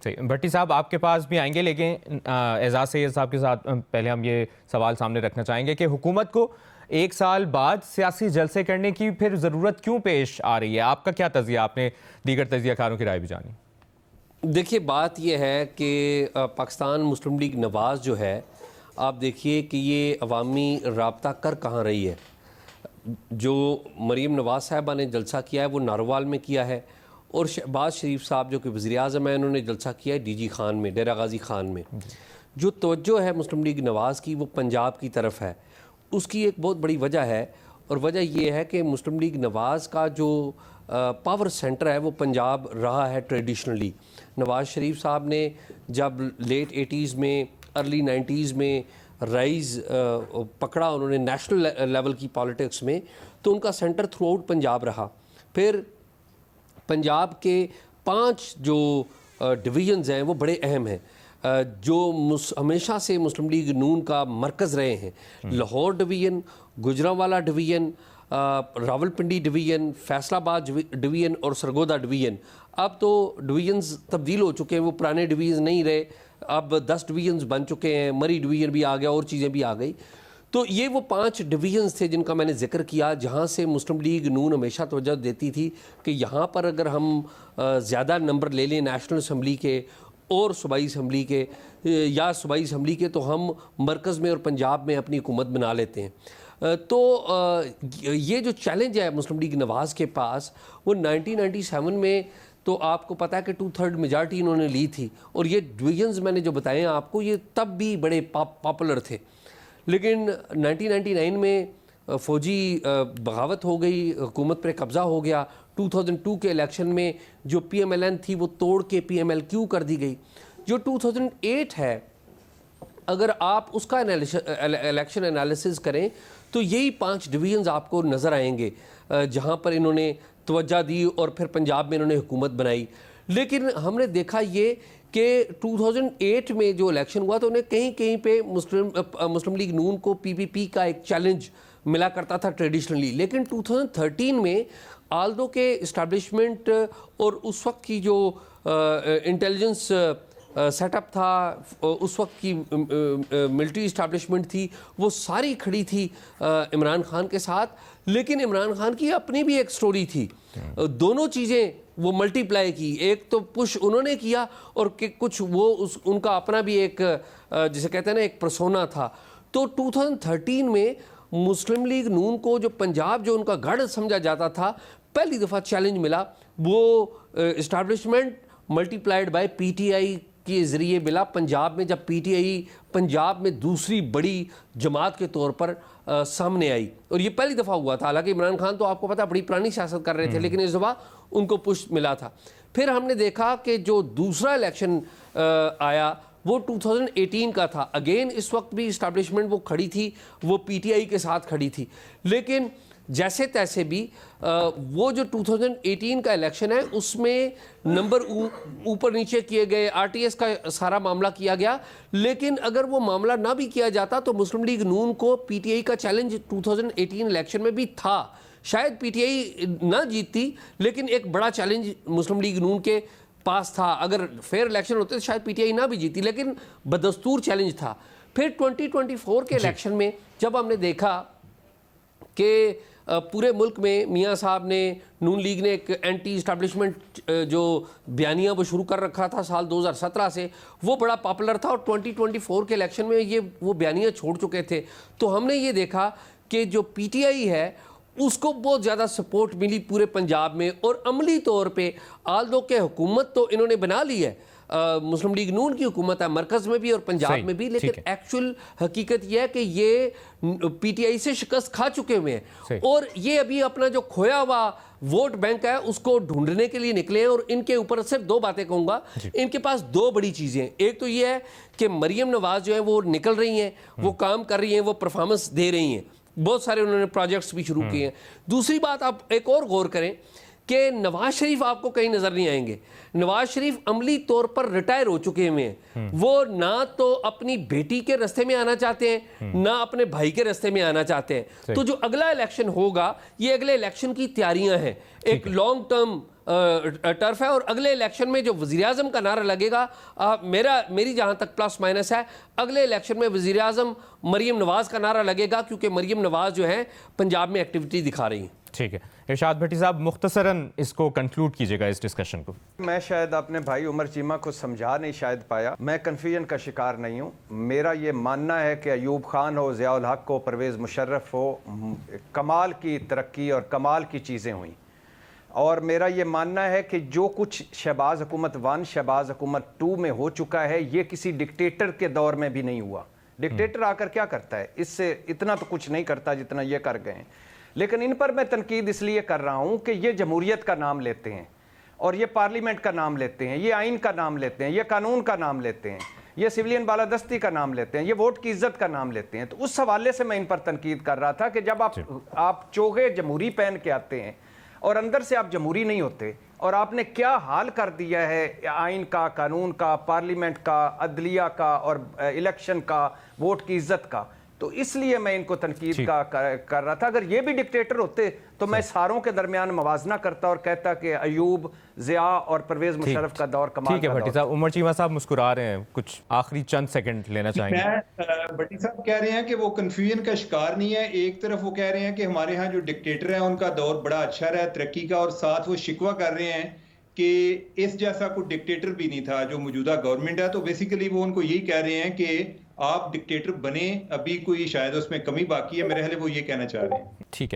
सही। भट्टी साहब आपके पास भी आएंगे, लेकिन एजाज सैयद साहब के साथ पहले हम ये सवाल सामने रखना चाहेंगे कि हुकूमत को एक साल बाद सियासी जलसे करने की फिर ज़रूरत क्यों पेश आ रही है? आपका क्या तज़िया, आपने दीगर तज़ियाकारों की राय भी जानी। देखिए, बात यह है कि पाकिस्तान मुस्लिम लीग नवाज़ जो है, आप देखिए कि ये अवामी राब्ता कर कहाँ रही है। जो मरीम नवाज़ साहबा ने जलसा किया है वो नारोवाल में किया है, और शहबाज शरीफ साहब जो कि वज़ीर आज़म है उन्होंने जलसा किया है डीजी खान में, डेरा गाजी खान में। जो तवज्जो है मुस्लिम लीग नवाज़ की वो पंजाब की तरफ है। उसकी एक बहुत बड़ी वजह है, और वजह ये है कि मुस्लिम लीग नवाज़ का जो पावर सेंटर है वो पंजाब रहा है ट्रेडिशनली। नवाज़ शरीफ साहब ने जब लेट 80s में अर्ली 90s में राइज़ पकड़ा उन्होंने नेशनल लेवल की पॉलिटिक्स में, तो उनका सेंटर थ्रू आउट पंजाब रहा। फिर पंजाब के 5 जो डिवीज़न्स हैं वो बड़े अहम हैं, जो हमेशा से मुस्लिम लीग नून का मरकज़ रहे हैं। Lahore division, Gujranwala division, Rawalpindi division, Faisalabad division और सरगोदा डिवीज़न। अब तो डिवीज़न्स तब्दील हो चुके हैं, वो पुराने डिवीज़न नहीं रहे, अब 10 डिवीज़न्स बन चुके हैं, मरी डिवीज़न भी आ गया और चीज़ें भी आ गई। तो ये वो 5 डिवीज़न्स थे जिनका मैंने जिक्र किया, जहाँ से मुस्लिम लीग नून हमेशा तवज्जो देती थी कि यहाँ पर अगर हम ज़्यादा नंबर ले लें नेशनल असम्बली के और सूबाई असम्बली के या सूबाई असम्बली के, तो हम मरकज़ में और पंजाब में अपनी हुकूमत बना लेते हैं। तो ये जो चैलेंज है मुस्लिम लीग नवाज़ के पास, वो 1997 में तो आपको पता है कि 2/3 मेजॉरिटी इन्होंने ली थी, और ये डिवीज़न्स मैंने जो बताए हैं आपको ये तब भी बड़े पॉपुलर थे। लेकिन 1999 में फ़ौजी बगावत हो गई, हुकूमत पर कब्ज़ा हो गया। 2002 के इलेक्शन में जो PMLN थी वो तोड़ के PMLQ कर दी गई। जो 2008 है, अगर आप उसका इलेक्शन एनालिसिस करें तो यही 5 डिवीज़न्स आपको नज़र आएंगे जहां पर इन्होंने तवज्जो दी और फिर पंजाब में इन्होंने हुकूमत बनाई। लेकिन हमने देखा ये कि 2008 में जो इलेक्शन हुआ तो उन्हें कहीं कहीं पे मुस्लिम लीग नून को PPP का एक चैलेंज मिला करता था ट्रेडिशनली। लेकिन 2013 में आल्दो के इस्टेब्लिशमेंट और उस वक्त की जो इंटेलिजेंस सेटअप था, उस वक्त की मिलिट्री इस्टेब्लिशमेंट थी, वो सारी खड़ी थी इमरान खान के साथ। लेकिन इमरान खान की अपनी भी एक स्टोरी थी, दोनों चीज़ें वो मल्टीप्लाई की। एक तो पुश उन्होंने किया और कुछ वो उनका अपना भी एक जिसे कहते हैं ना एक पर्सोना था। तो 2013 में मुस्लिम लीग नून को जो पंजाब जो उनका गढ़ समझा जाता था, पहली दफ़ा चैलेंज मिला। वो इस्टेब्लिशमेंट मल्टीप्लाइड बाय PTI के ज़रिए मिला पंजाब में, जब PTI पंजाब में दूसरी बड़ी जमात के तौर पर सामने आई। और ये पहली दफ़ा हुआ था। हालांकि इमरान खान तो आपको पता बड़ी पुरानी सियासत कर रहे थे, लेकिन इस दफ़ा उनको पुश मिला था। फिर हमने देखा कि जो दूसरा इलेक्शन आया वो 2018 का था। अगेन इस वक्त भी इस्टेब्लिशमेंट वो खड़ी थी, वो PTI के साथ खड़ी थी। लेकिन जैसे तैसे भी वो जो 2018 का इलेक्शन है उसमें नंबर ऊपर नीचे किए गए, RTS का सारा मामला किया गया। लेकिन अगर वो मामला ना भी किया जाता तो मुस्लिम लीग नून को PTI का चैलेंज 2018 इलेक्शन में भी था। शायद PTI ना जीतती, लेकिन एक बड़ा चैलेंज मुस्लिम लीग नून के पास था। अगर फेयर इलेक्शन होते तो शायद PTI ना भी जीती, लेकिन बदस्तूर चैलेंज था। फिर 2024 के इलेक्शन में जब हमने देखा कि पूरे मुल्क में मियाँ साहब ने, नून लीग ने एक एंटी इस्टेब्लिशमेंट जो बयानिया वो शुरू कर रखा था साल 2017 से, वो बड़ा पॉपुलर था, और 2024 के इलेक्शन में ये वो बयानिया छोड़ चुके थे। तो हमने ये देखा कि जो PTI है उसको बहुत ज़्यादा सपोर्ट मिली पूरे पंजाब में, और अमली तौर पे आल्दो के हुकूमत तो इन्होंने बना ली है, मुस्लिम लीग नून की हुकूमत है मरकज़ में भी और पंजाब में भी। लेकिन एक्चुअल हकीकत यह है कि ये PTI से शिकस्त खा चुके हुए हैं, और ये अभी अपना जो खोया हुआ वोट बैंक है उसको ढूंढने के लिए निकले हैं। और इनके ऊपर सिर्फ 2 बातें कहूँगा, इनके पास 2 बड़ी चीज़ें हैं। एक तो ये है कि मरीम नवाज़ जो है वो निकल रही हैं, वो काम कर रही हैं, वो परफॉर्मेंस दे रही हैं, बहुत सारे उन्होंने प्रोजेक्ट्स भी शुरू किए हैं। दूसरी बात आप एक और गौर करें कि नवाज शरीफ आपको कहीं नजर नहीं आएंगे। नवाज शरीफ अमली तौर पर रिटायर हो चुके हुए हैं, वो ना तो अपनी बेटी के रास्ते में आना चाहते हैं, ना अपने भाई के रास्ते में आना चाहते हैं। तो जो अगला इलेक्शन होगा, ये अगले इलेक्शन की तैयारियां हैं, एक लॉन्ग टर्म टर्फ है। और अगले इलेक्शन में जो वज़ीर आज़म का नारा लगेगा, मेरी जहां तक प्लस माइनस है, अगले इलेक्शन में वज़ीर आज़म मरीम नवाज का नारा लगेगा, क्योंकि मरीम नवाज जो है पंजाब में एक्टिविटी दिखा रही हैं। ठीक है, इरशाद भट्टी साहब मुख्तसरन इसको कंक्लूड कीजिएगा इस डिस्कशन को। मैं शायद अपने भाई उमर चीमा को समझा नहीं शायद पाया। मैं कन्फ्यूजन का शिकार नहीं हूँ। मेरा ये मानना है कि अयूब खान हो, ज़ियाउल हक हो, परवेज़ मुशर्रफ हो, कमाल की तरक्की और कमाल की चीज़ें हुई। और मेरा ये मानना है कि जो कुछ शहबाज हुकूमत 1, शहबाज हुकूमत 2 में हो चुका है, ये किसी डिक्टेटर के दौर में भी नहीं हुआ। डिक्टेटर आकर क्या करता है? इससे इतना तो कुछ नहीं करता जितना ये कर गए हैं। लेकिन इन पर मैं तनकीद इसलिए कर रहा हूं कि ये जमहूरियत का नाम लेते हैं, और ये पार्लियामेंट का नाम लेते हैं, ये आइन का नाम लेते हैं, ये कानून का नाम लेते हैं, ये सिविलियन बालादस्ती का नाम लेते हैं, ये वोट की इज्जत का नाम लेते हैं। तो उस हवाले से मैं इन पर तनकीद कर रहा था कि जब आप चोगे जमहूरी पहन के आते हैं और अंदर से आप जमहूरी नहीं होते, और आपने क्या हाल कर दिया है आइन का, कानून का, पार्लियामेंट का, अदलिया का और इलेक्शन का, वोट की इज्जत का। तो इसलिए मैं इनको तनकीद कर रहा था। अगर ये भी डिक्टेटर होते तो मैं सारों के दरमियान मवाजना करता और कहता कि अयूब, ज़िया और परवेज़ मुशर्रफ का दौर कमाल। ठीक है भट्टी साहब। उमर चीमा साहब मुस्कुरा रहे हैं, कुछ आखिरी चंद सेकंड लेना चाहेंगे? मैं भट्टी साहब कह रहे हैं कि वो कंफ्यूजन का शिकार नहीं है। एक तरफ वो कह रहे हैं कि हमारे यहाँ जो डिक्टेटर हैं उनका दौर बड़ा अच्छा रहा है तरक्की का, और साथ वो शिकवा कर रहे हैं कि इस जैसा कोई डिक्टेटर भी नहीं था जो मौजूदा गवर्नमेंट है। तो बेसिकली वो उनको यही कह रहे हैं कि आप डिक्टेटर बने, अभी कोई शायद उसमें कमी बाकी है, मेरे ख्याल वो ये कहना चाह रहे हैं। ठीक है।